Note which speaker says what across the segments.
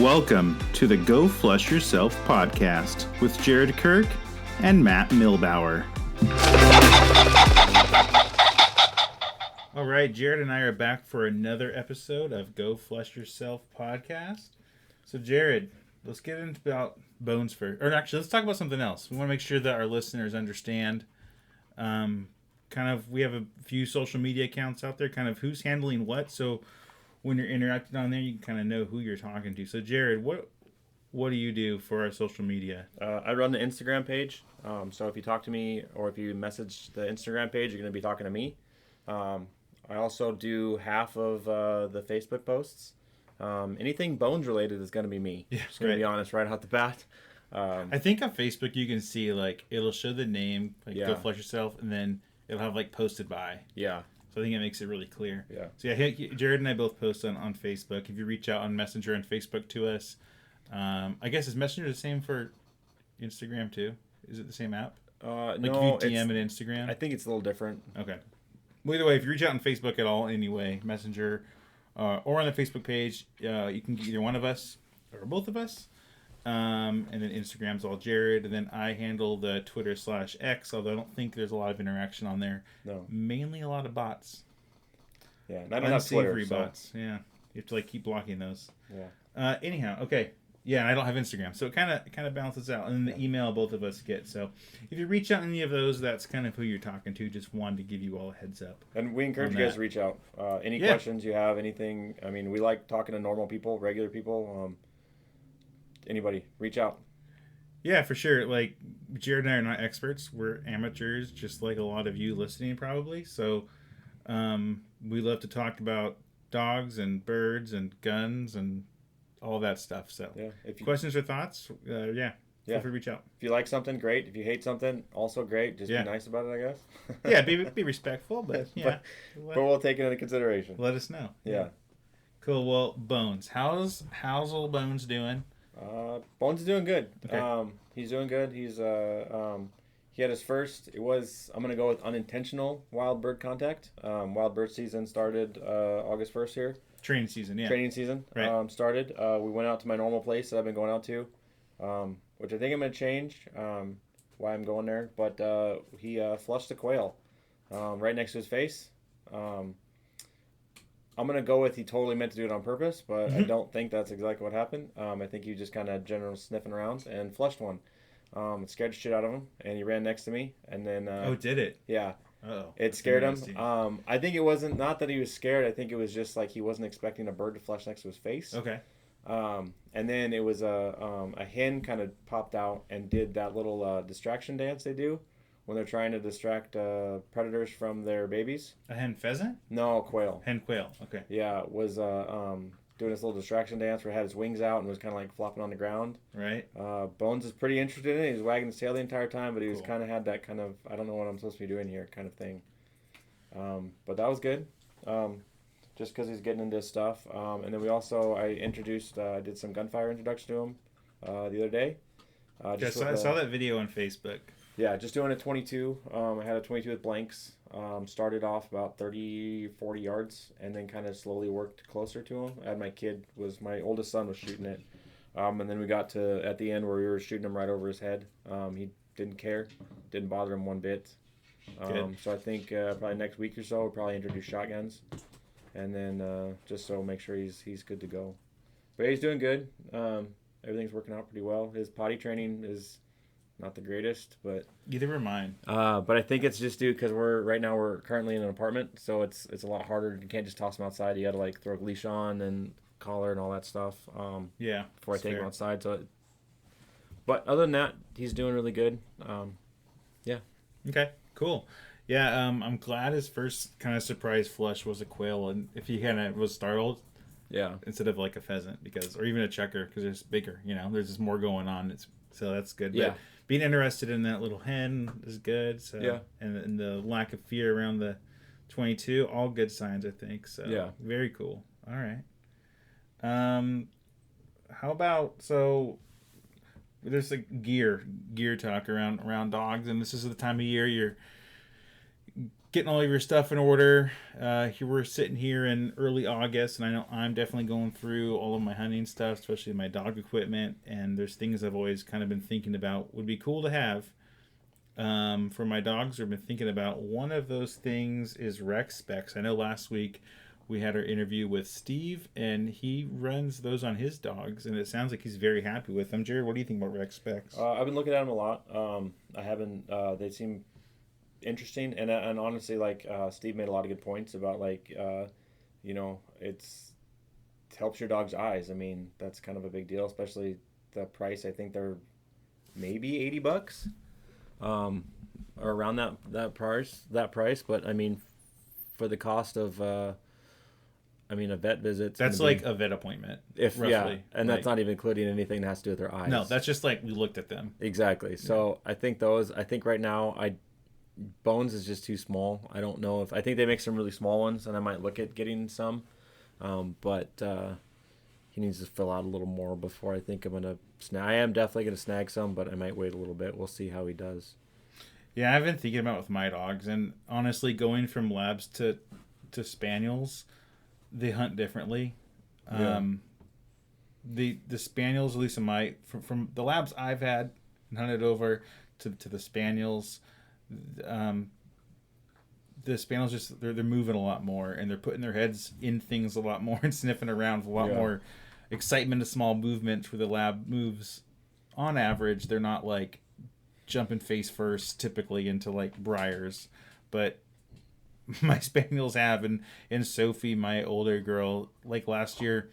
Speaker 1: Welcome to the Go Flush Yourself podcast with Jared Kirk and Matt Milbauer. All right, Jared and I are back for another episode of Go Flush Yourself podcast. So, Jared, let's get into about bones first. Or actually, let's talk about something else. We want to make sure that our listeners understand we have a few social media accounts out there, kind of who's handling what. So when you're interacting on there, you can kind of know who you're talking to. So, Jared, what do you do for our social media?
Speaker 2: I run the Instagram page. So if you talk to me or if you message the Instagram page, you're going to be talking to me. I also do half of the Facebook posts. Anything bones related is going to be me.
Speaker 1: Yeah,
Speaker 2: just going to be honest right out the bat.
Speaker 1: I think on Facebook you can see, like, it'll show the name, like, Go Flush Yourself, and then it'll have, like, posted by.
Speaker 2: Yeah.
Speaker 1: So I think it makes it really clear.
Speaker 2: Yeah.
Speaker 1: So yeah, Jared and I both post on Facebook. If you reach out on Messenger and Facebook to us, I guess is Messenger the same for Instagram too? Is it the same app?
Speaker 2: No,
Speaker 1: if you DM at Instagram?
Speaker 2: I think it's a little different.
Speaker 1: Okay. Well, either way, if you reach out on Facebook at all, anyway, Messenger or on the Facebook page, you can get either one of us or both of us. And then Instagram's all Jared, and then I handle the Twitter/X, although I don't think there's a lot of interaction on there.
Speaker 2: No.
Speaker 1: Mainly a lot of bots.
Speaker 2: Yeah, and I don't have Twitter,
Speaker 1: bots. Yeah. You have to keep blocking those.
Speaker 2: Yeah.
Speaker 1: Anyhow, okay. Yeah, and I don't have Instagram, so it kind of balances out. And then the email both of us get. So if you reach out any of those, that's kind of who you're talking to. Just wanted to give you all a heads up.
Speaker 2: And we encourage you guys to reach out. Any questions you have, anything. I mean, we like talking to normal people, regular people. Anybody, reach out.
Speaker 1: Yeah, for sure. Like, Jared and I are not experts. We're amateurs, just like a lot of you listening probably. So we love to talk about dogs and birds and guns and all that stuff. So if questions or thoughts, feel free to reach out.
Speaker 2: If you like something, great. If you hate something, also great. Just be nice about it, I guess.
Speaker 1: Yeah, be respectful, but yeah.
Speaker 2: but we'll take it into consideration.
Speaker 1: Let us know.
Speaker 2: Yeah.
Speaker 1: Cool. Well, Bones. How's old Bones doing?
Speaker 2: Bones is doing good.
Speaker 1: Okay.
Speaker 2: He's doing good. He's he had his first. It was, I'm gonna go with unintentional wild bird contact. Wild bird season started August 1st here.
Speaker 1: Training season, yeah.
Speaker 2: Training season started. We went out to my normal place that I've been going out to, which I think I'm gonna change. Why I'm going there, but he flushed a quail right next to his face. I'm going to go with he totally meant to do it on purpose, but I don't think that's exactly what happened. I think he just kind of general sniffing around and flushed one. It scared the shit out of him, and he ran next to me. And then
Speaker 1: did it?
Speaker 2: Yeah.
Speaker 1: Oh,
Speaker 2: it scared him. I think it wasn't, not that he was scared. I think it was just like he wasn't expecting a bird to flush next to his face.
Speaker 1: Okay.
Speaker 2: And then it was a hen kind of popped out and did that little distraction dance they do when they're trying to distract predators from their babies.
Speaker 1: A hen pheasant?
Speaker 2: No, quail.
Speaker 1: Hen quail, okay.
Speaker 2: Yeah, was doing this little distraction dance where he had his wings out and was kind of like flopping on the ground.
Speaker 1: Right.
Speaker 2: Bones is pretty interested in it. He was wagging his tail the entire time, but he was kind of had that kind of, I don't know what I'm supposed to be doing here kind of thing. But that was good, just because he's getting into his stuff. And then I did some gunfire introduction to him the other day.
Speaker 1: I saw that video on Facebook.
Speaker 2: Yeah, just doing a 22. I had a 22 with blanks. Started off about 30, 40 yards, and then kind of slowly worked closer to him. I had my oldest son was shooting it. And then we got to, at the end, where we were shooting him right over his head. He didn't care. Didn't bother him one bit. So I think probably next week or so, we'll probably introduce shotguns. And then just so make sure he's good to go. But he's doing good. Everything's working out pretty well. His potty training is not the greatest, but
Speaker 1: either were mine.
Speaker 2: But I think it's just due because we're currently in an apartment, so it's a lot harder. You can't just toss him outside. You got to throw a leash on and collar and all that stuff. Before I take him outside. But other than that, he's doing really good.
Speaker 1: Okay, cool. Yeah, I'm glad his first kind of surprise flush was a quail, and if he kind of was startled, instead of like a pheasant, or even a checker, because it's bigger. There's just more going on. So that's good.
Speaker 2: Yeah.
Speaker 1: But being interested in that little hen is good. So and the lack of fear around the 22, all good signs, I think. So very cool. All right. How about there's gear talk around dogs, and this is the time of year you're getting all of your stuff in order. Here we're sitting here in early August, and I know I'm definitely going through all of my hunting stuff, especially my dog equipment. And there's things I've always kind of been thinking about would be cool to have for my dogs. I've been thinking about one of those things is rec specs. I know last week we had our interview with Steve, and he runs those on his dogs, and it sounds like he's very happy with them. Jared, what do you think about rec specs?
Speaker 2: I've been looking at them a lot. I haven't. They seem interesting, and honestly, like Steve made a lot of good points about like it helps your dog's eyes. I mean, that's kind of a big deal, especially the price. I think they're maybe $80, or around that price. But I mean, for the cost of a vet visit.
Speaker 1: That's like a vet appointment,
Speaker 2: if
Speaker 1: roughly.
Speaker 2: Yeah, and that's not even including anything that has to do with their eyes.
Speaker 1: No, that's just like we looked at them.
Speaker 2: Exactly. So I think right now Bones is just too small. I don't know if I think they make some really small ones, and I might look at getting some, but he needs to fill out a little more before I think I'm gonna snag. I am definitely gonna snag some, but I might wait a little bit. We'll see how he does.
Speaker 1: Yeah, I've been thinking about with my dogs, and honestly, going from labs to spaniels, they hunt differently.
Speaker 2: Yeah.
Speaker 1: The spaniels, at least in my from the labs I've had and hunted over to the spaniels, the spaniels just they're moving a lot more, and they're putting their heads in things a lot more and sniffing around with a lot more excitement to small movements. Where the lab moves, on average, they're not like jumping face first typically into like briars, but my spaniels have, and Sophie, my older girl, like last year,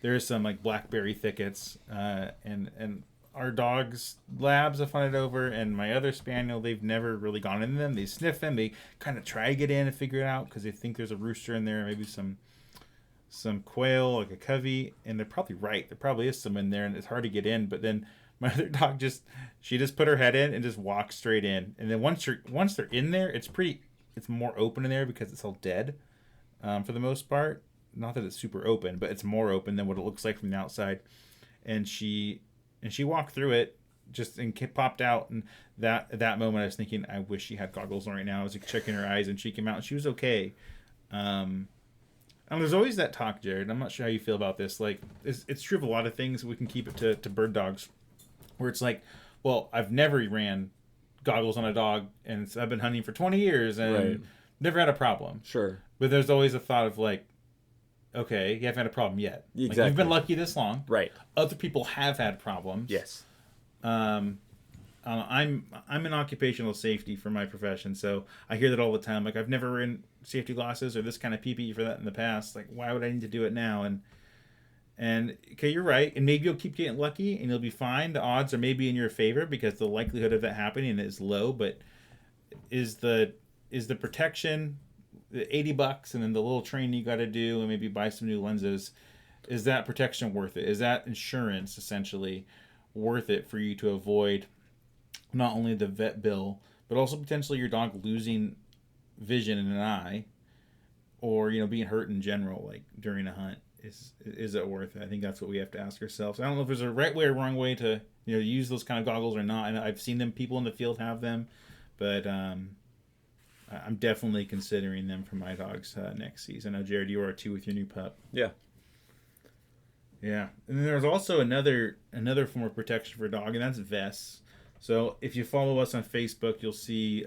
Speaker 1: there's some like blackberry thickets, and our dogs labs have hunted over, and my other spaniel, they've never really gone in them. They sniff them, they kind of try to get in and figure it out because they think there's a rooster in there, maybe some quail, like a covey, and they're probably right. There probably is some in there, and it's hard to get in. But then my other dog just put her head in and just walked straight in. And then once they're in there, it's more open in there because it's all dead, for the most part. Not that it's super open, but it's more open than what it looks like from the outside. And she walked through it, just and popped out. And at that moment, I was thinking, I wish she had goggles on right now. I was like checking her eyes, and she came out, and she was okay. And there's always that talk, Jared. I'm not sure how you feel about this. Like, it's true of a lot of things. We can keep it to bird dogs, where it's like, well, I've never ran goggles on a dog, and I've been hunting for 20 years and never had a problem.
Speaker 2: Sure.
Speaker 1: But there's always a thought of like, okay, you haven't had a problem yet.
Speaker 2: Exactly.
Speaker 1: Like, you've been lucky this long.
Speaker 2: Right.
Speaker 1: Other people have had problems.
Speaker 2: Yes.
Speaker 1: I'm in occupational safety for my profession, so I hear that all the time. Like, I've never worn safety glasses or this kind of PPE for that in the past. Like, why would I need to do it now? And okay, you're right, and maybe you'll keep getting lucky and you'll be fine. The odds are maybe in your favor because the likelihood of that happening is low. But is the protection, the $80 and then the little training you got to do and maybe buy some new lenses, is that protection worth it? Is that insurance essentially worth it for you to avoid not only the vet bill but also potentially your dog losing vision in an eye, or being hurt in general, like during a hunt? Is it worth it? I think that's what we have to ask ourselves. I don't know if there's a right way or wrong way to use those kind of goggles or not. And I've seen people in the field have them, but I'm definitely considering them for my dogs next season. I know, Jared, you are too with your new pup.
Speaker 2: Yeah.
Speaker 1: Yeah, and then there's also another form of protection for a dog, and that's vests. So if you follow us on Facebook, you'll see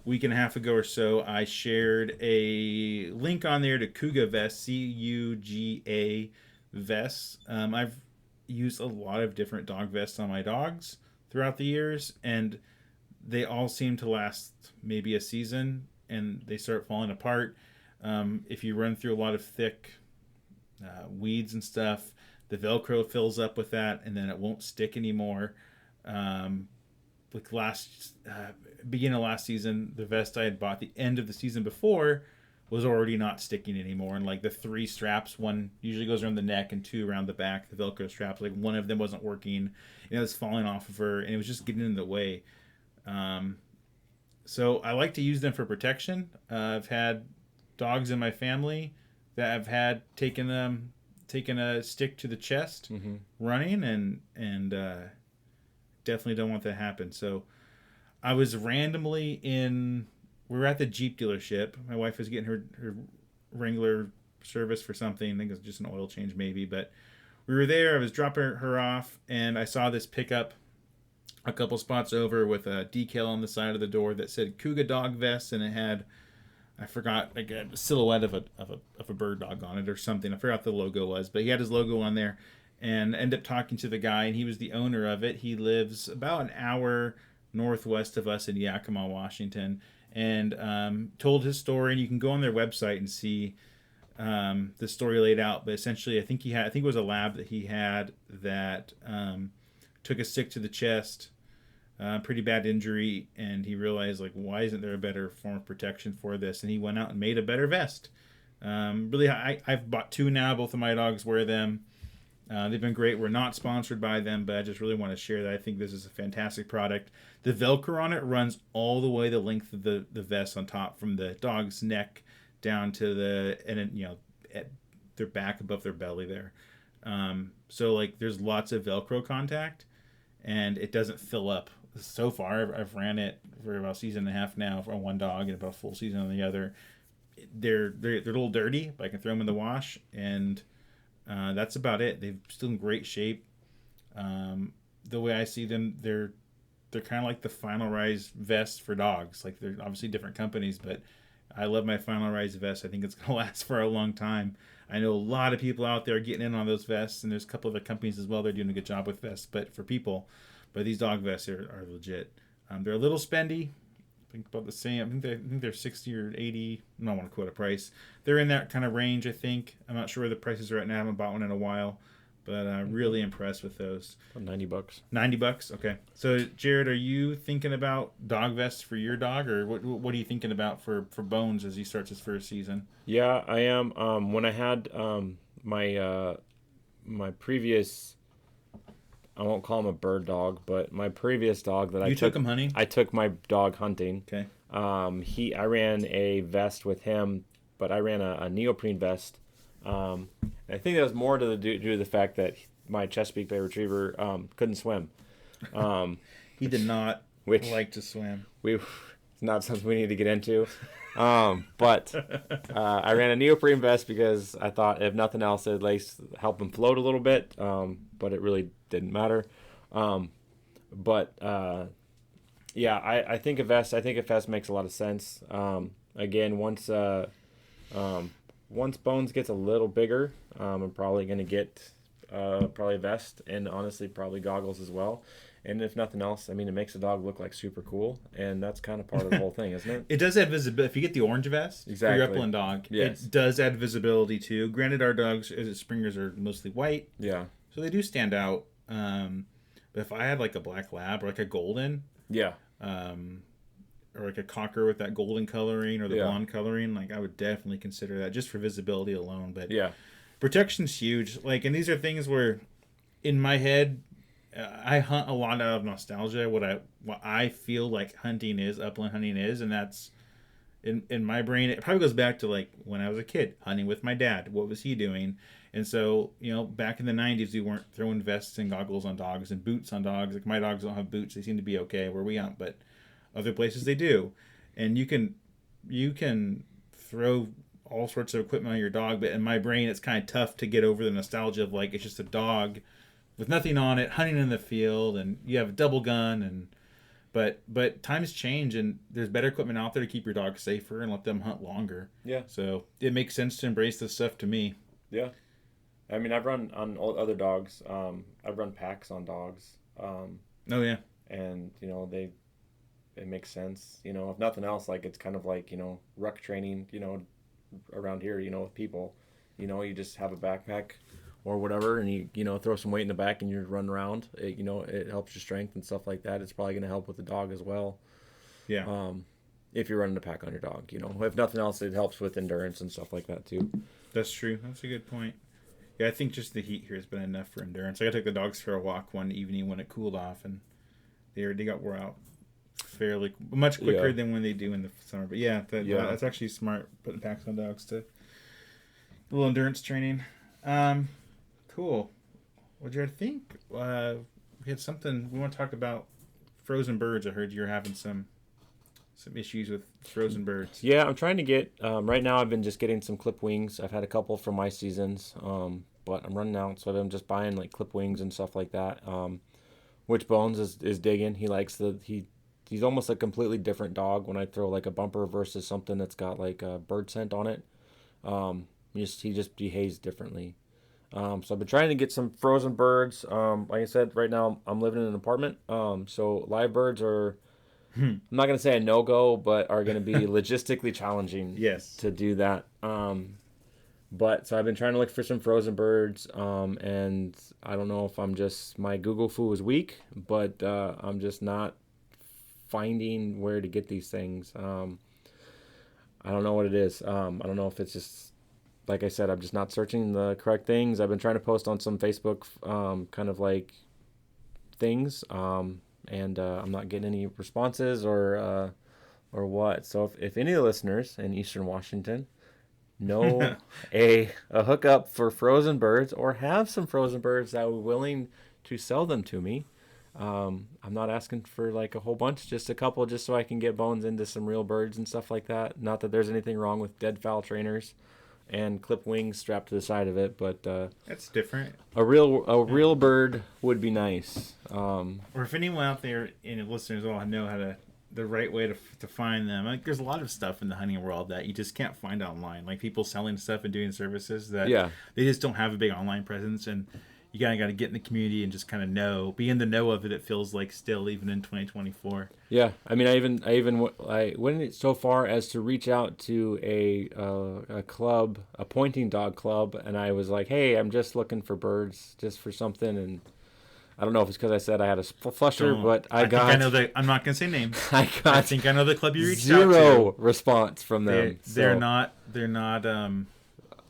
Speaker 1: week and a half ago or so, I shared a link on there to Kuga vests, Cuga vests. I've used a lot of different dog vests on my dogs throughout the years, and they all seem to last maybe a season, and they start falling apart. If you run through a lot of thick weeds and stuff, the Velcro fills up with that, and then it won't stick anymore. Like beginning of last season, the vest I had bought the end of the season before was already not sticking anymore, and like the 3 straps, one usually goes around the neck and 2 around the back, the Velcro straps, like one of them wasn't working, and it was falling off of her, and it was just getting in the way. So I like to use them for protection. I've had dogs in my family that have had taken a stick to the chest running, and definitely don't want that to happen. So I was randomly in we were at the Jeep dealership. My wife was getting her Wrangler service for something. I think it was just an oil change maybe, but we were there. I was dropping her off, and I saw this pickup a couple spots over with a decal on the side of the door that said Cougar Dog Vest, and it had, I forgot, like a silhouette of a bird dog on it or something. I forgot what the logo was, but he had his logo on there, and ended up talking to the guy, and he was the owner of it. He lives about an hour northwest of us in Yakima, Washington, and told his story. And you can go on their website and see the story laid out. But essentially, I think it was a lab that he had that took a stick to the chest, pretty bad injury, and he realized, like, why isn't there a better form of protection for this? And he went out and made a better vest. Really, I've bought two now. Both of my dogs wear them. They've been great. We're not sponsored by them, but I just really want to share that. I think this is a fantastic product. The Velcro on it runs all the way the length of the vest on top, from the dog's neck down to at their back above their belly there. So, like, there's lots of Velcro contact, and it doesn't fill up. So far, I've ran it for about a season and a half now on one dog and about a full season on the other. They're a little dirty, but I can throw them in the wash, and that's about it. They're still in great shape. The way I see them, they're kind of like the Final Rise vest for dogs. Like, they're obviously different companies, but I love my Final Rise vest. I think it's going to last for a long time. I know a lot of people out there getting in on those vests, and there's a couple of other companies as well. They're doing a good job with vests, but these dog vests are legit. They're a little spendy. I think about the same. I think they're 60 or 80. I don't want to quote a price. They're in that kind of range, I think. I'm not sure where the prices are right now. I haven't bought one in a while, but really impressed with those.
Speaker 2: About $90.
Speaker 1: $90. Okay. So, Jared, are you thinking about dog vests for your dog, or what are you thinking about for Bones as he starts his first season?
Speaker 2: Yeah, I am. When I had my previous, I won't call him a bird dog, but my previous dog that
Speaker 1: you took him hunting.
Speaker 2: I took my dog hunting.
Speaker 1: Okay.
Speaker 2: I ran a vest with him, but I ran a neoprene vest. I think that was more due to the fact that my Chesapeake Bay Retriever couldn't swim.
Speaker 1: He did not like to swim.
Speaker 2: It's not something we need to get into. But I ran a neoprene vest because I thought, if nothing else, it'd at least help him float a little bit. But it really didn't matter. Yeah, I think a vest makes a lot of sense. Again, once Bones gets a little bigger, I'm probably going to get probably a vest, and honestly probably goggles as well. And if nothing else, I mean, it makes the dog look like super cool, and that's kind of part of the whole thing, isn't it?
Speaker 1: It does add visibility. If you get the orange vest for your upland dog,
Speaker 2: yes,
Speaker 1: it does add visibility too. Granted, our dogs, as Springers, are mostly white,
Speaker 2: yeah,
Speaker 1: so they do stand out. But if I had like a black lab or like a golden,
Speaker 2: yeah,
Speaker 1: or like a cocker with that golden coloring or the blonde coloring, like, I would definitely consider that just for visibility alone. But
Speaker 2: yeah,
Speaker 1: protection's huge. Like, and these are things where, in my head, I hunt a lot out of nostalgia. What I feel like upland hunting is, and that's in my brain. It probably goes back to, like, when I was a kid hunting with my dad. What was he doing? And so, back in the 90s, we weren't throwing vests and goggles on dogs and boots on dogs. Like, my dogs don't have boots; they seem to be okay where we hunt, but other places they do. And you can throw all sorts of equipment on your dog, but in my brain, it's kind of tough to get over the nostalgia of, like, it's just a dog with nothing on it, hunting in the field, and you have a double gun, but times change, and there's better equipment out there to keep your dog safer and let them hunt longer.
Speaker 2: Yeah.
Speaker 1: So it makes sense to embrace this stuff to me.
Speaker 2: Yeah. I mean, I've run on other dogs. I've run packs on dogs.
Speaker 1: Oh yeah.
Speaker 2: And it makes sense. If nothing else, like, it's kind of like ruck training. Around here, with people, you just have a backpack or whatever, and you throw some weight in the back and you run around. It helps your strength and stuff like that. It's probably going to help with the dog as well.
Speaker 1: Yeah.
Speaker 2: If you're running a pack on your dog, if nothing else, it helps with endurance and stuff like that too.
Speaker 1: That's true. That's a good point. Yeah, I think just the heat here has been enough for endurance. I took the dogs for a walk one evening when it cooled off, and they got wore out fairly much quicker than when they do in the summer. But yeah, that's actually smart, putting packs on dogs to a little endurance training. Cool. What did you think? We had something we want to talk about. Frozen birds. I heard you're having some some issues with frozen birds.
Speaker 2: Yeah, I'm trying to get. Right now, I've been just getting some clip wings. I've had a couple from my seasons, but I'm running out, so I've been just buying like clip wings and stuff like that. Which Bones is digging. He likes he's almost a completely different dog when I throw like a bumper versus something that's got like a bird scent on it. He just behaves differently. So I've been trying to get some frozen birds. Like I said, right now I'm living in an apartment. So live birds are, I'm not gonna say a no go, but are gonna be logistically challenging.
Speaker 1: Yes.
Speaker 2: To do that. But so I've been trying to look for some frozen birds. And I don't know if I'm just my Google foo is weak, but I'm just not finding where to get these things. I don't know what it is. I don't know if it's just, like I said, I'm just not searching the correct things. I've been trying to post on some Facebook kind of like things, and I'm not getting any responses or what. So if any of the listeners in Eastern Washington know a hookup for frozen birds or have some frozen birds that were willing to sell them to me, I'm not asking for like a whole bunch, just a couple, just so I can get Bones into some real birds and stuff like that. Not that there's anything wrong with dead fowl trainers and clip wings strapped to the side of it, but
Speaker 1: That's different.
Speaker 2: a real bird would be nice.
Speaker 1: Or if anyone out there, listeners all know how to the right way to find them. Like, there's a lot of stuff in the hunting world that you just can't find online. Like people selling stuff and doing services that they just don't have a big online presence, and you got to get in the community and just kind of be in the know of it. It feels like still even in 2024.
Speaker 2: Yeah, I mean, I went so far as to reach out to a club, a pointing dog club, and I was like, hey, I'm just looking for birds, just for something, and I don't know if it's because I said I had a flusher, but I got.
Speaker 1: Think I know I'm not gonna say names.
Speaker 2: I
Speaker 1: think I know the club you reached out to.
Speaker 2: Zero response from them.
Speaker 1: They're not.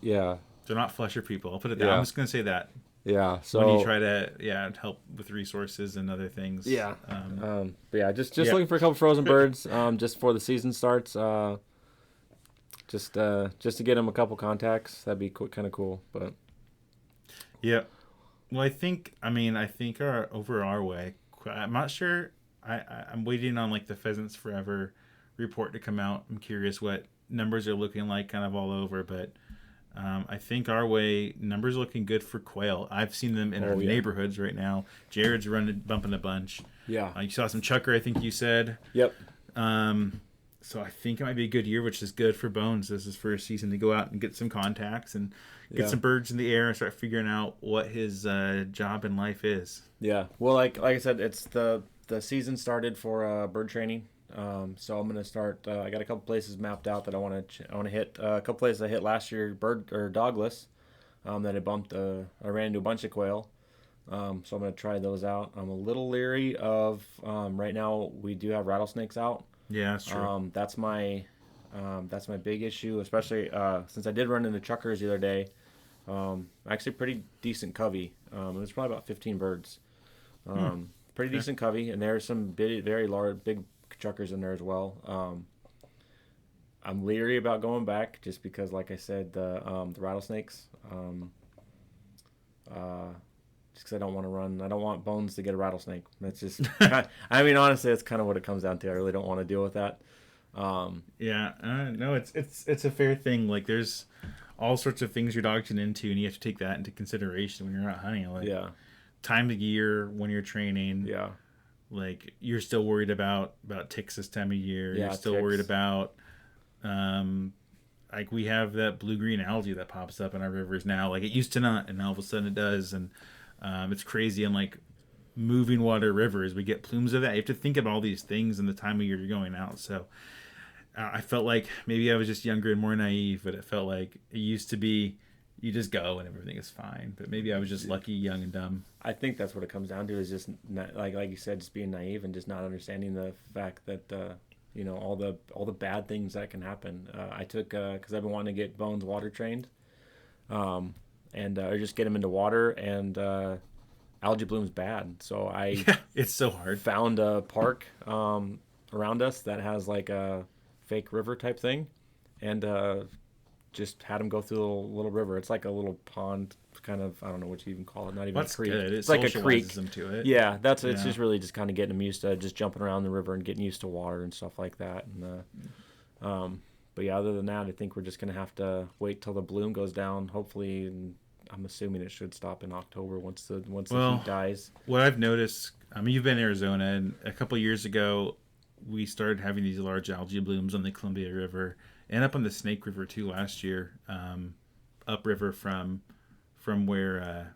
Speaker 2: Yeah.
Speaker 1: They're not flusher people. I'll put it that. I'm just gonna say that.
Speaker 2: Yeah. So
Speaker 1: when you try to help with resources and other things.
Speaker 2: Yeah. But yeah, just looking for a couple frozen birds. Just before the season starts. Just to get them a couple contacts. That'd be kind of cool. But.
Speaker 1: Yeah. Well, I think over our way. I'm not sure. I'm waiting on like the Pheasants Forever report to come out. I'm curious what numbers are looking like, kind of all over. But I think our way numbers are looking good for quail. I've seen them in our neighborhoods right now. Jared's bumping a bunch.
Speaker 2: Yeah.
Speaker 1: You saw some chucker, I think you said.
Speaker 2: Yep.
Speaker 1: So I think it might be a good year, which is good for Bones. This is for a season to go out and get some contacts and get some birds in the air and start figuring out what his job in life is.
Speaker 2: Yeah. Well, like I said, it's the season started for bird training. So I'm gonna start. I got a couple places mapped out that I want to hit. A couple places I hit last year, bird or dogless. That I bumped. I ran into a bunch of quail. So I'm gonna try those out. I'm a little leery of. Right now we do have rattlesnakes out.
Speaker 1: Yeah, that's true.
Speaker 2: That's my big issue, especially since I did run into chuckers the other day. Actually, pretty decent covey. It was probably about 15 birds. Pretty decent covey, and there's some very large, big chuckers in there as well. I'm leery about going back just because, like I said, the rattlesnakes. Just because I don't want to run. I don't want Bones to get a rattlesnake. That's just. I mean, honestly, that's kind of what it comes down to. I really don't want to deal with that.
Speaker 1: No, it's a fair thing. Like, there's all sorts of things your dog's into, and you have to take that into consideration when you're out hunting. Like, time of year when you're training.
Speaker 2: Yeah.
Speaker 1: Like, you're still worried about ticks this time of year.
Speaker 2: Yeah,
Speaker 1: you're still worried about, like, we have that blue-green algae that pops up in our rivers now. Like, it used to not, and now all of a sudden it does. And it's crazy. And, like, moving water rivers, we get plumes of that. You have to think of all these things in the time of year you're going out. So I felt like maybe I was just younger and more naive, but it felt like it used to be you just go and everything is fine. But maybe I was just lucky, young, and dumb.
Speaker 2: I think that's what it comes down to, is just like you said, just being naive and just not understanding the fact that all the bad things that can happen. I took because I've been wanting to get Bones water trained, or just get him into water, and algae bloom's bad. So
Speaker 1: it's so hard.
Speaker 2: Found a park around us that has like a fake river type thing, and just had him go through a little river. It's like a little pond, kind of, I don't know what you even call it, not even
Speaker 1: That's
Speaker 2: a creek.
Speaker 1: good.
Speaker 2: It's like a creek.
Speaker 1: Them to it.
Speaker 2: Yeah, it's
Speaker 1: Yeah.
Speaker 2: just really just kind of getting them used to just jumping around the river and getting used to water and stuff like that. And but yeah, other than that, I think we're just gonna have to wait till the bloom goes down. Hopefully, and I'm assuming it should stop in October once the heat dies.
Speaker 1: What I've noticed, I mean, you've been in Arizona, and a couple of years ago, we started having these large algae blooms on the Columbia River and up on the Snake River too last year, upriver from where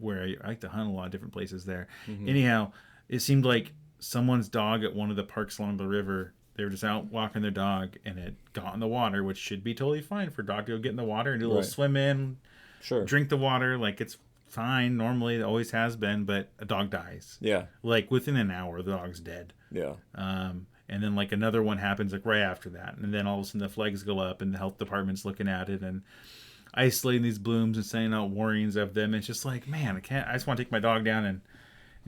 Speaker 1: I like to hunt a lot of different places there. Mm-hmm. Anyhow, it seemed like someone's dog at one of the parks along the river. They were just out walking their dog, and it got in the water, which should be totally fine for a dog to go get in the water and do a little swim in, drink the water. Like, it's fine. Normally, it always has been, but a dog dies.
Speaker 2: Yeah.
Speaker 1: Like, within an hour, the dog's dead.
Speaker 2: Yeah.
Speaker 1: And then, like, another one happens, like, right after that. And then all of a sudden the flags go up, and the health department's looking at it and isolating these blooms and sending out warnings of them. It's just like, man, I just want to take my dog down and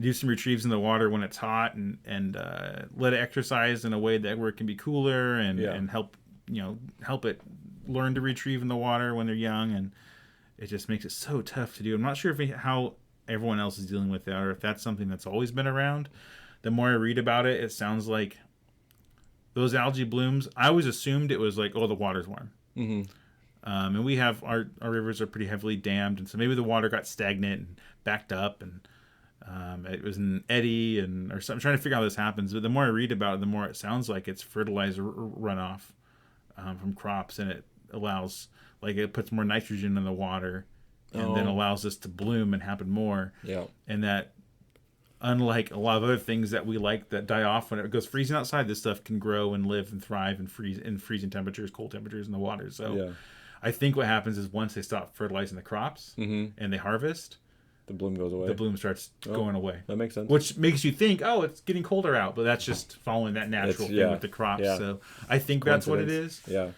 Speaker 1: do some retrieves in the water when it's hot, and let it exercise in a way that where it can be cooler and help it learn to retrieve in the water when they're young. And it just makes it so tough to do. I'm not sure how everyone else is dealing with that, or if that's something that's always been around. The more I read about it, it sounds like those algae blooms, I always assumed it was like, oh, the water's warm.
Speaker 2: Mm-hmm.
Speaker 1: And we have our rivers are pretty heavily dammed, and so maybe the water got stagnant and backed up, and it was an eddy or something. I'm trying to figure out how this happens, but the more I read about it, the more it sounds like it's fertilizer runoff from crops, and it allows, like, it puts more nitrogen in the water, and then allows this to bloom and happen more.
Speaker 2: Yeah.
Speaker 1: And that, unlike a lot of other things that we like that die off when it goes freezing outside, this stuff can grow and live and thrive and freeze in freezing temperatures, cold temperatures in the water. So I think what happens is once they stop fertilizing the crops and they harvest,
Speaker 2: the bloom goes away.
Speaker 1: The bloom starts going away.
Speaker 2: That makes sense.
Speaker 1: Which makes you think, oh, it's getting colder out, but that's just following that natural thing with the crops. Yeah. So I think that's what it is.
Speaker 2: Yeah.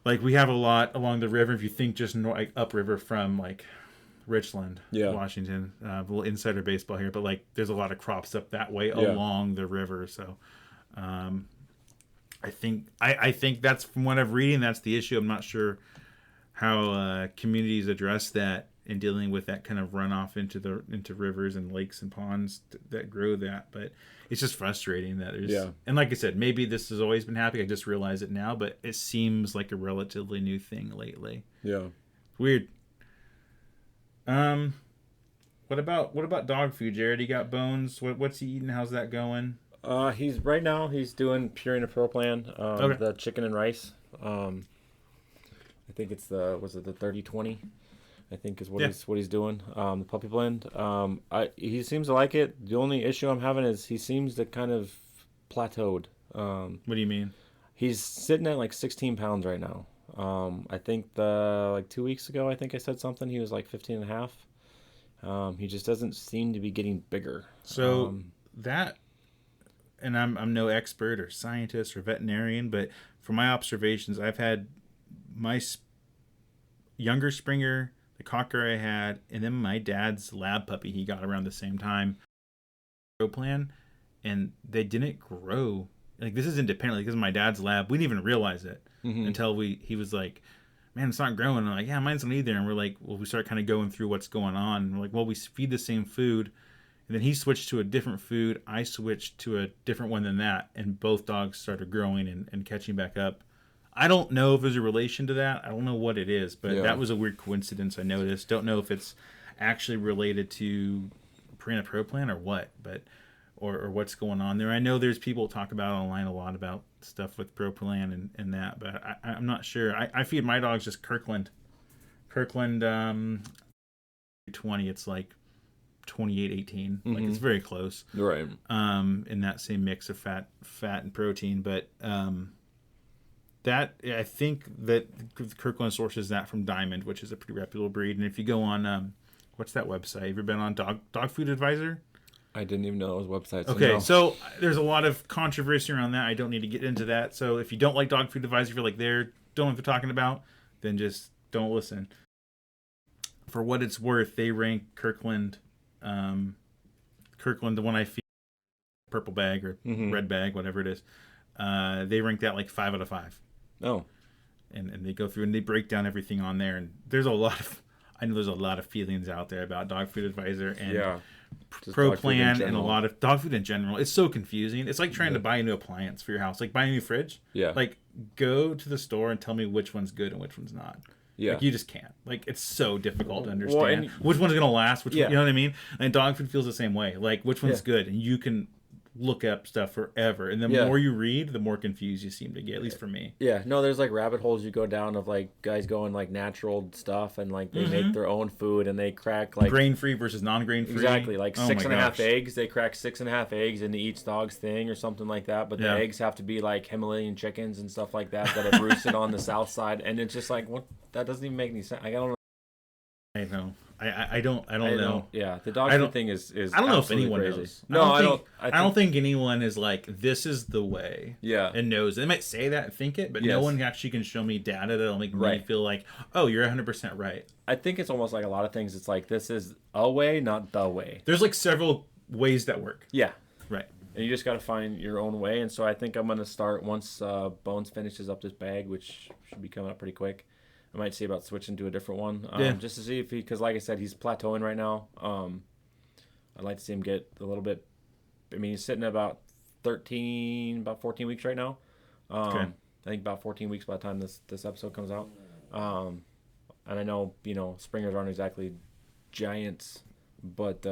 Speaker 1: Like, we have a lot along the river. If you think just like upriver from like Richland, Washington, a little insider baseball here, but like there's a lot of crops up that way along the river. So I think that's, from what I'm reading, that's the issue. I'm not sure how communities address that in dealing with that kind of runoff into rivers and lakes and ponds that grow that. But it's just frustrating that there's and like I said, maybe this has always been happening. I just realized it now, but it seems like a relatively new thing lately.
Speaker 2: Yeah.
Speaker 1: Weird. What about dog food, Jared? He got bones. What's he eating? How's that going?
Speaker 2: He's doing purine of proplan, the chicken and rice. I think it's the 30-20. I think is what he's doing. The puppy blend. He seems to like it. The only issue I'm having is he seems to kind of plateaued.
Speaker 1: What do you mean?
Speaker 2: He's sitting at like 16 pounds right now. I think like 2 weeks ago, I think I said something. He was like 15 and a half. He just doesn't seem to be getting bigger.
Speaker 1: So that, and I'm no expert or scientist or veterinarian, but from my observations, I've had my younger Springer, the cocker I had, and then my dad's lab puppy he got around the same time, plan, and they didn't grow. Like, this is independently because my dad's lab. We didn't even realize it until he was like, man, it's not growing. And I'm like, yeah, mine's not either. And we're like, well, we start kind of going through what's going on. And we're like, well, we feed the same food. And then he switched to a different food. I switched to a different one than that. And both dogs started growing and catching back up. I don't know if there's a relation to that. I don't know what it is, but that was a weird coincidence I noticed. Don't know if it's actually related to purine proplan or what, but or what's going on there. I know there's people talk about online a lot about stuff with proplan and that, but I'm not sure. I feed my dogs just Kirkland 20. It's like 28-18. Like, it's very close.
Speaker 2: Right.
Speaker 1: In that same mix of fat and protein, but that, I think that Kirkland sources that from Diamond, which is a pretty reputable breed. And if you go on, what's that website? Have you ever been on Dog Food Advisor?
Speaker 2: I didn't even know it was websites.
Speaker 1: Okay, so there's a lot of controversy around that. I don't need to get into that. So if you don't like Dog Food Advisor, if you're like, don't know what they're talking about, then just don't listen. For what it's worth, they rank Kirkland, the one I feed, purple bag or red bag, whatever it is, they rank that like 5 out of 5.
Speaker 2: Oh.
Speaker 1: And they go through and they break down everything on there. And there's a lot of, I know there's a lot of feelings out there about Dog Food Advisor and
Speaker 2: Just
Speaker 1: Pro
Speaker 2: dog food in
Speaker 1: Plan and a
Speaker 2: general.
Speaker 1: lot of dog food in general. It's so confusing. It's like trying to buy a new appliance for your house, like buy a new fridge.
Speaker 2: Yeah.
Speaker 1: Like, go to the store and tell me which one's good and which one's not.
Speaker 2: Yeah.
Speaker 1: Like, you just can't. Like, it's so difficult to
Speaker 2: Well,
Speaker 1: understand
Speaker 2: and-
Speaker 1: which one's gonna last. Which
Speaker 2: Yeah.
Speaker 1: one, you know what I mean? And dog food feels the same way. Like, which one's
Speaker 2: Yeah.
Speaker 1: good, and you can look up stuff forever. And the
Speaker 2: Yeah.
Speaker 1: more you read, the more confused you seem to get. At least for me.
Speaker 2: Yeah, no, there's like rabbit holes you go down of like guys going like natural stuff and like they make their own food and they crack like
Speaker 1: Grain free versus non-grain free.
Speaker 2: exactly like
Speaker 1: Oh
Speaker 2: six
Speaker 1: my
Speaker 2: and a half
Speaker 1: gosh.
Speaker 2: eggs. They crack 6.5 eggs into each dog's thing or something like that. But the
Speaker 1: Yeah.
Speaker 2: eggs have to be like Himalayan chickens and stuff like that that have roosted on the south side. And it's just like what that doesn't even make any sense. I don't know.
Speaker 1: I know. I don't know.
Speaker 2: Yeah, the dog
Speaker 1: I
Speaker 2: food
Speaker 1: don't-
Speaker 2: thing is
Speaker 1: I don't know if
Speaker 2: absolutely
Speaker 1: anyone
Speaker 2: crazy.
Speaker 1: knows.
Speaker 2: No, I don't.
Speaker 1: I don't think anyone is like, this is the way.
Speaker 2: Yeah.
Speaker 1: And knows. They might say that and think it, but no
Speaker 2: Yes.
Speaker 1: one actually can show me data that'll make me
Speaker 2: Right.
Speaker 1: feel like, oh, you're 100% right.
Speaker 2: I think it's almost like a lot of things. It's like this is a way, not the way.
Speaker 1: There's like several ways that work.
Speaker 2: Yeah.
Speaker 1: Right.
Speaker 2: And you just got to find your own way. And so I think I'm going to start once Bones finishes up this bag, which should be coming up pretty quick. I might see about switching to a different one,
Speaker 1: Yeah.
Speaker 2: just to see if he, because like I said, he's plateauing right now. I'd like to see him get a little bit. I mean, he's sitting at about 14 weeks right now.
Speaker 1: Okay.
Speaker 2: I think about 14 weeks by the time this episode comes out. And I know springers aren't exactly giants, but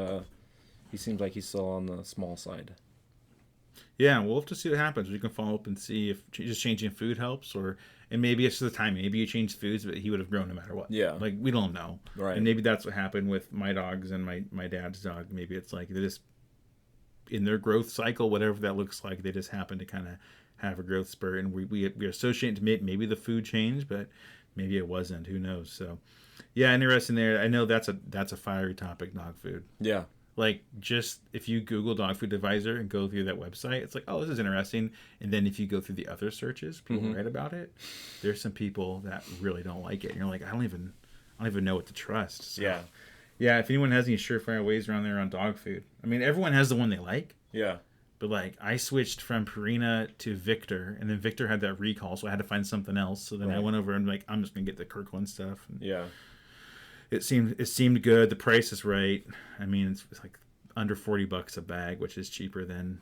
Speaker 2: he seems like he's still on the small side.
Speaker 1: Yeah, we'll have to see what happens. We can follow up and see if just changing food helps, and maybe it's the time. Maybe you changed foods, but he would have grown no matter what.
Speaker 2: Yeah.
Speaker 1: Like, we don't know.
Speaker 2: Right.
Speaker 1: And maybe that's what happened with my dogs and my dad's dog. Maybe it's like they just, in their growth cycle, whatever that looks like, they just happen to kind of have a growth spurt. And we associate to maybe the food changed, but maybe it wasn't. Who knows? So, yeah, interesting there. I know that's a fiery topic, dog food.
Speaker 2: Yeah.
Speaker 1: Like, just if you Google Dog Food Advisor and go through that website, it's like, oh, this is interesting. And then if you go through the other searches, people write about it. There's some people that really don't like it. And you're like, I don't even know what to trust. So,
Speaker 2: Yeah.
Speaker 1: yeah. If anyone has any surefire ways around there on dog food, I mean, everyone has the one they like.
Speaker 2: Yeah.
Speaker 1: But like, I switched from Purina to Victor, and then Victor had that recall, so I had to find something else. So then I
Speaker 2: Right.
Speaker 1: went over and like, I'm just gonna get the Kirkland stuff. And
Speaker 2: Yeah.
Speaker 1: it seemed good. The price is right. I mean, it's like under $40 a bag, which is cheaper than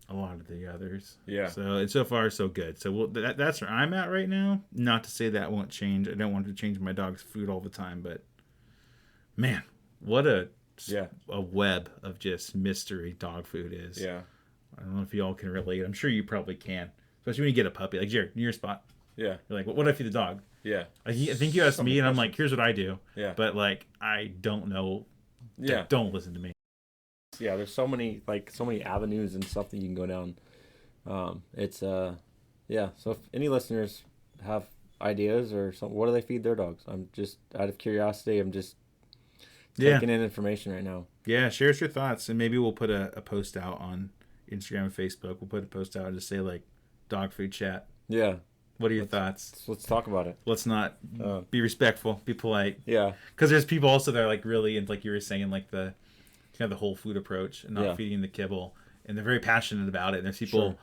Speaker 1: a lot of the others.
Speaker 2: Yeah.
Speaker 1: So and so far so good. So that's where I'm at right now. Not to say that won't change. I don't want to change my dog's food all the time, but man, what a web of just mystery dog food is.
Speaker 2: Yeah.
Speaker 1: I don't know if y'all can relate. I'm sure you probably can, especially when you get a puppy. Like Jared, in your spot,
Speaker 2: Yeah.
Speaker 1: you're like, what do I feed the dog?
Speaker 2: Yeah.
Speaker 1: I think you asked
Speaker 2: So
Speaker 1: me,
Speaker 2: many
Speaker 1: and I'm like,
Speaker 2: questions.
Speaker 1: here's what I do.
Speaker 2: Yeah.
Speaker 1: But like, I don't know.
Speaker 2: Yeah.
Speaker 1: Don't listen to me.
Speaker 2: Yeah. There's so many avenues and stuff that you can go down. Yeah. So if any listeners have ideas or something, what do they feed their dogs? I'm just out of curiosity. I'm just taking in information right now.
Speaker 1: Yeah, share us your thoughts, and maybe we'll put a post out on Instagram and Facebook. We'll put a post out and just say like, dog food chat.
Speaker 2: Yeah.
Speaker 1: What are your thoughts?
Speaker 2: Let's talk about it.
Speaker 1: Let's not be respectful, be polite.
Speaker 2: Yeah.
Speaker 1: Because there's people also that are like really, and like you were saying, like the kind of the whole food approach and not feeding the kibble, and they're very passionate about it. And there's people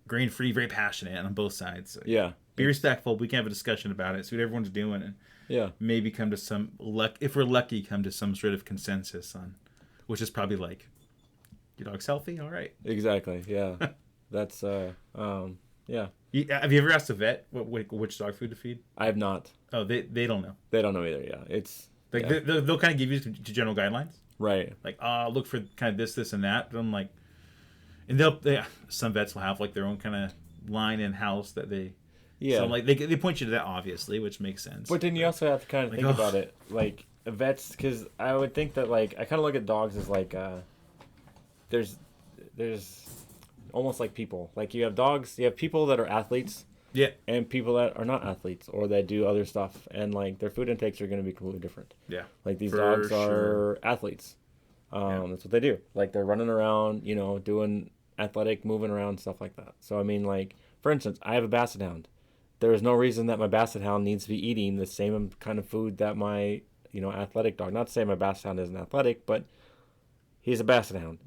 Speaker 1: grain free, very passionate on both sides. So
Speaker 2: Yeah.
Speaker 1: be respectful. We can have a discussion about it. See what everyone's doing, and maybe come to some if we're lucky, come to some sort of consensus on, which is probably like, your dog's healthy, all right.
Speaker 2: Exactly. Yeah. That's yeah.
Speaker 1: Have you ever asked a vet which dog food to feed?
Speaker 2: I have not.
Speaker 1: Oh, they don't know.
Speaker 2: They don't know either. Yeah. It's
Speaker 1: Like they'll kind of give you to general guidelines.
Speaker 2: right.
Speaker 1: Like, look for kind of this, and that. But I'm like, and some vets will have like their own kind of line in house that they.
Speaker 2: Yeah.
Speaker 1: So like they point you to that obviously, which makes sense.
Speaker 2: But then you also have to kind of think about it, like vets, because I would think that like I kind of look at dogs as like there's almost like people. Like you have dogs, you have people that are athletes, and people that are not athletes or that do other stuff, and like their food intakes are going to be completely different.
Speaker 1: Yeah.
Speaker 2: Like these
Speaker 1: For
Speaker 2: dogs
Speaker 1: sure.
Speaker 2: are athletes. That's what they do. Like they're running around, doing athletic, moving around, stuff like that. So I mean, like for instance, I have a Basset Hound. There is no reason that my Basset Hound needs to be eating the same kind of food that my athletic dog. Not to say my Basset Hound isn't athletic, but he's a Basset Hound.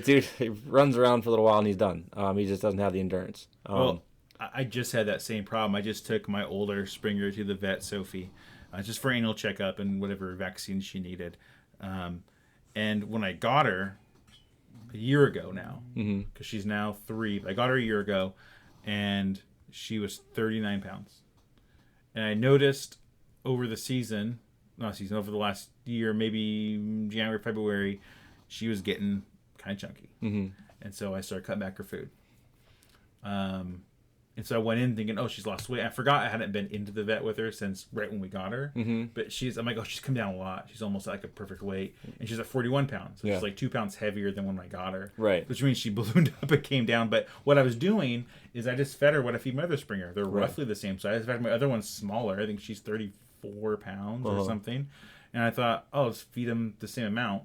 Speaker 2: Dude, he runs around for a little while and he's done. He just doesn't have the endurance.
Speaker 1: Well, I just had that same problem. I just took my older Springer to the vet, Sophie, just for annual checkup and whatever vaccines she needed. And when I got her a year ago now, because she's now 3, but I got her a year ago, and she was 39 pounds. And I noticed over the over the last year, maybe January, February, she was getting kind of chunky. And so I started cutting back her food. And so I went in thinking, oh, she's lost weight. I forgot I hadn't been into the vet with her since right when we got her. But I'm like, oh, she's come down a lot. She's almost like a perfect weight. And she's at 41 pounds. So she's like 2 pounds heavier than when I got her.
Speaker 2: Right.
Speaker 1: Which means she ballooned up and came down. But what I was doing is I just fed her what I feed my other Springer. They're roughly the same size. In fact, my other one's smaller. I think she's 34 pounds or something. And I thought, oh, let's feed them the same amount.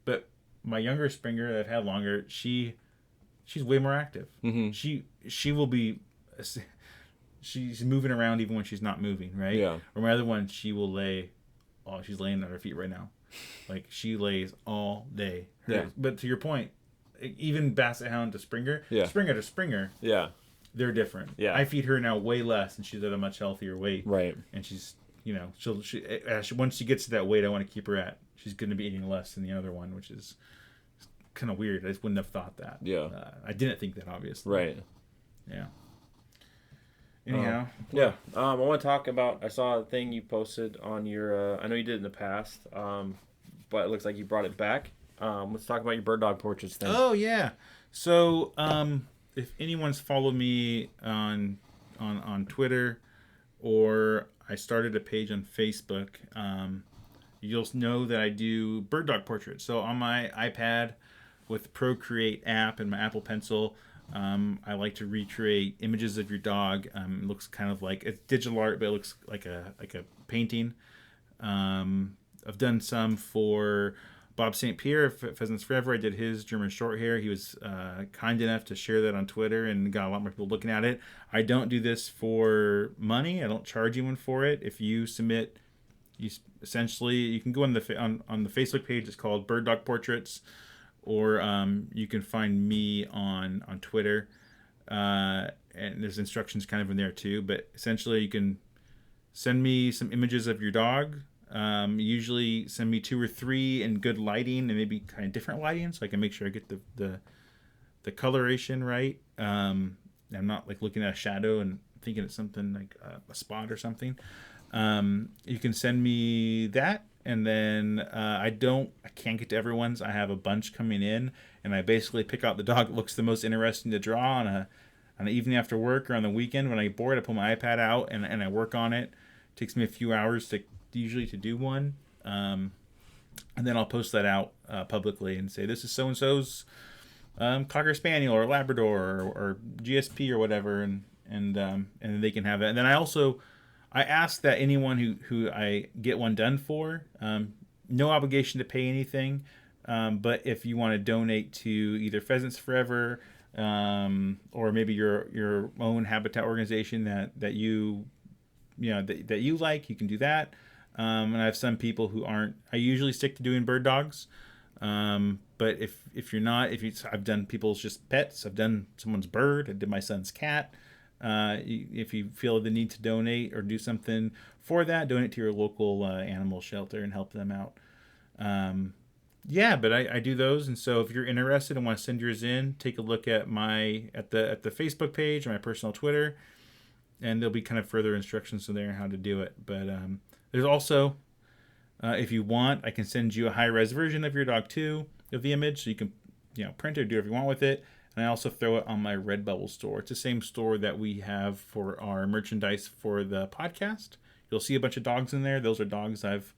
Speaker 1: But my younger Springer that I've had longer, she's way more active. She will be... She's moving around even when she's not moving, right?
Speaker 2: Yeah.
Speaker 1: Or my other one, she will lay... Oh, she's laying on her feet right now. Like, she lays all day.
Speaker 2: Yeah.
Speaker 1: But to your point, even Basset Hound to Springer, Springer to Springer, they're different.
Speaker 2: Yeah.
Speaker 1: I feed her now way less, and she's at a much healthier weight.
Speaker 2: Right.
Speaker 1: And she's, once she gets to that weight I want to keep her at, she's going to be eating less than the other one, which is kind of weird. I just wouldn't have thought that.
Speaker 2: Yeah.
Speaker 1: I didn't think that, obviously.
Speaker 2: Right.
Speaker 1: Yeah. Anyhow.
Speaker 2: I want to talk about, I saw a thing you posted on your, I know you did it in the past, but it looks like you brought it back. Let's talk about your bird dog portraits thing.
Speaker 1: Oh, yeah. So, if anyone's followed me on Twitter, or I started a page on Facebook, you'll know that I do bird dog portraits. So on my iPad with the Procreate app and my Apple Pencil, I like to recreate images of your dog. It looks kind of like it's digital art, but it looks like a painting. I've done some for Bob St. Pierre, Pheasants Forever. I did his German short hair. He was kind enough to share that on Twitter and got a lot more people looking at it. I don't do this for money. I don't charge anyone for it. If you submit, you can go on the Facebook page. It's called Bird Dog Portraits. Or you can find me on Twitter, and there's instructions kind of in there too. But essentially, you can send me some images of your dog. Usually, send me 2 or 3 in good lighting and maybe kind of different lighting, so I can make sure I get the coloration right. I'm not like looking at a shadow and thinking it's something like a spot or something. You can send me that. And then I can't get to everyone's. I have a bunch coming in, and I basically pick out the dog that looks the most interesting to draw on an evening after work or on the weekend. When I get bored, I pull my iPad out and I work on it. It takes me a few hours usually to do one, and then I'll post that out publicly and say this is so and so's Cocker Spaniel or Labrador or GSP or whatever, and then they can have it. And then I ask that anyone who I get one done for, no obligation to pay anything, but if you want to donate to either Pheasants Forever, or maybe your own habitat organization that you like, you can do that. And I have some people who aren't. I usually stick to doing bird dogs, but if you're not, I've done people's just pets. I've done someone's bird. I did my son's cat. If you feel the need to donate or do something for that, donate to your local animal shelter and help them out. But I do those, and so if you're interested and want to send yours in, take a look at the Facebook page or my personal Twitter, and there'll be kind of further instructions in there on how to do it. But there's also, if you want, I can send you a high-res version of your dog too, of the image, so you can print it or do whatever you want with it. And I also throw it on my Redbubble store. It's the same store that we have for our merchandise for the podcast. You'll see a bunch of dogs in there. Those are dogs I've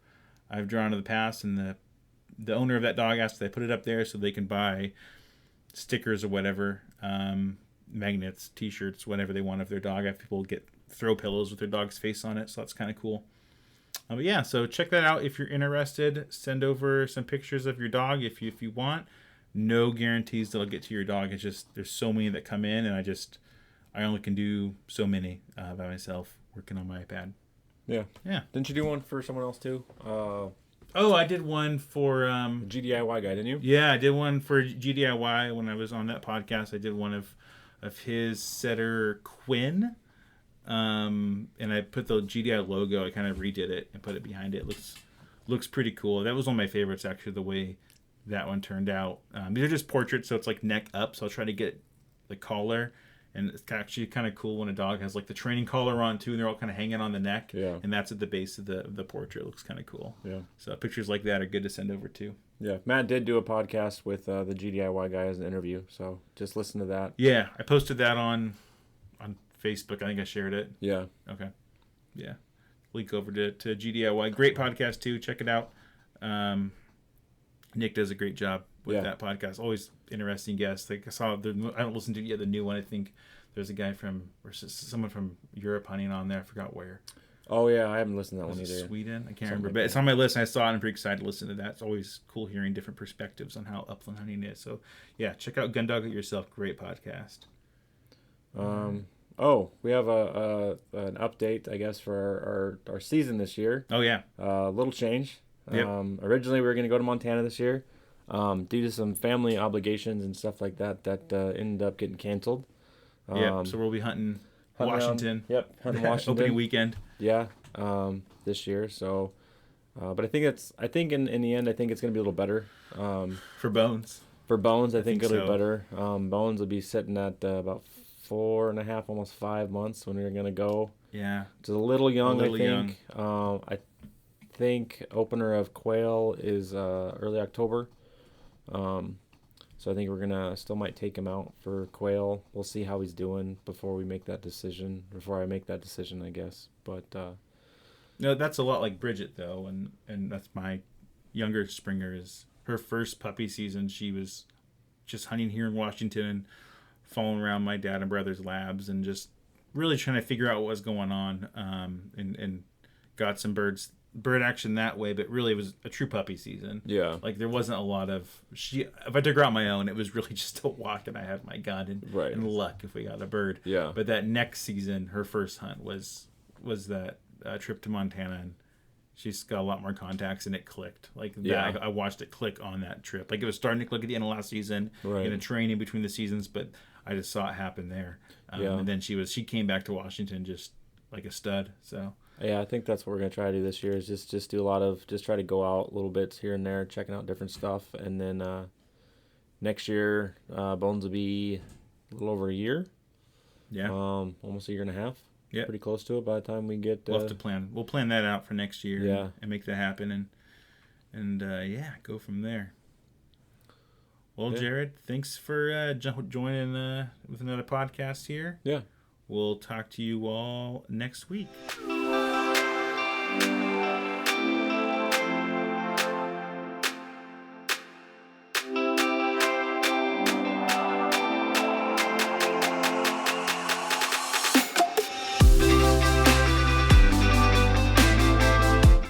Speaker 1: drawn in the past, and the owner of that dog asked that I put it up there so they can buy stickers or whatever, magnets, T-shirts, whatever they want of their dog. I have people get throw pillows with their dog's face on it, so that's kind of cool. So check that out if you're interested. Send over some pictures of your dog if you want. No guarantees that I'll get to your dog. It's just there's so many that come in, and I only can do so many by myself working on my iPad.
Speaker 2: Yeah.
Speaker 1: Yeah.
Speaker 2: Didn't you do one for someone else too?
Speaker 1: I did one for
Speaker 2: GDIY guy, didn't you?
Speaker 1: Yeah, I did one for GDIY when I was on that podcast. I did one of his setter Quinn. and I put the GDI logo. I kind of redid it and put it behind it. Looks pretty cool. That was one of my favorites, actually, the way that one turned out. These are just portraits, so it's like neck up. So I'll try to get the collar, and it's actually kind of cool when a dog has like the training collar on too, and they're all kind of hanging on the neck.
Speaker 2: Yeah.
Speaker 1: And that's at the base of the portrait. It looks kind of cool.
Speaker 2: Yeah.
Speaker 1: So pictures like that are good to send over too.
Speaker 2: Yeah. Matt did do a podcast with the GDIY guy as an interview, so just listen to that.
Speaker 1: Yeah, I posted that on Facebook. I think I shared it.
Speaker 2: Yeah.
Speaker 1: Okay. Yeah. Link over to GDIY. Great podcast too. Check it out. Nick does a great job with that podcast. Always interesting guests. Like I don't listen to yet the new one. I think there's a guy someone from Europe hunting on there. I forgot where.
Speaker 2: Oh yeah, I haven't listened to that one either.
Speaker 1: Sweden? I can't remember. But it's on my list and I saw it and I'm pretty excited to listen to that. It's always cool hearing different perspectives on how upland hunting is. So yeah, check out Gundog It Yourself. Great podcast.
Speaker 2: We have an update, I guess, for our season this year.
Speaker 1: Oh yeah.
Speaker 2: Little change.
Speaker 1: Yep.
Speaker 2: Originally we were going to go to Montana this year. Due to some family obligations and stuff like that ended up getting canceled.
Speaker 1: So we'll be hunting Washington.
Speaker 2: Hunting Washington.
Speaker 1: Opening weekend.
Speaker 2: Yeah, this year. So, but I think in the end, I think it's going to be a little better.
Speaker 1: For bones.
Speaker 2: For bones, I think it'll
Speaker 1: so.
Speaker 2: be better. Bones will be sitting at about 4.5, almost 5 months when we're going to go.
Speaker 1: Yeah.
Speaker 2: It's a little young, I think. I think opener of quail is early October. So I think we're gonna still might take him out for quail. We'll see how he's doing before I make that decision, I guess. But
Speaker 1: no, that's a lot like Bridget though, and that's my younger Springer. Is her first puppy season. She was just hunting here in Washington and following around my dad and brother's labs and just really trying to figure out what was going on. And got some bird action that way, but really it was a true puppy season.
Speaker 2: Yeah.
Speaker 1: Like there wasn't a lot of if I took her out on my own, it was really just a walk and I had my gun and luck if we got a bird.
Speaker 2: Yeah.
Speaker 1: But that next season, her first hunt was that trip to Montana, and she's got a lot more contacts and it clicked. Like that, I watched it click on that trip. Like it was starting to click at the end of last season in a training between the seasons, but I just saw it happen there. And then she came back to Washington just like a stud. So
Speaker 2: yeah, I think that's what we're gonna try to do this year is just do a lot of try to go out a little bit here and there, checking out different stuff, and then next year Bones will be a little over a year.
Speaker 1: Yeah.
Speaker 2: Almost a year and a half.
Speaker 1: Yeah.
Speaker 2: Pretty close to it by the time we get.
Speaker 1: We'll have to plan. We'll plan that out for next year. And make that happen, and go from there. Well, Jared, thanks for joining with another podcast here.
Speaker 2: Yeah.
Speaker 1: We'll talk to you all next week.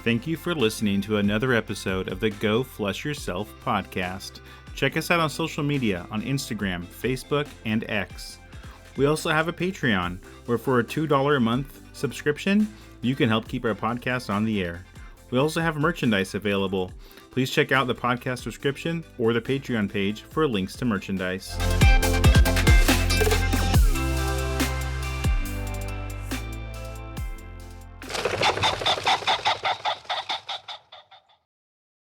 Speaker 1: Thank you for listening to another episode of the Go Flush Yourself podcast. Check us out on social media on Instagram, Facebook, and X. We also have a Patreon, where for a $2 a month subscription, you can help keep our podcast on the air. We also have merchandise available. Please check out the podcast description or the Patreon page for links to merchandise.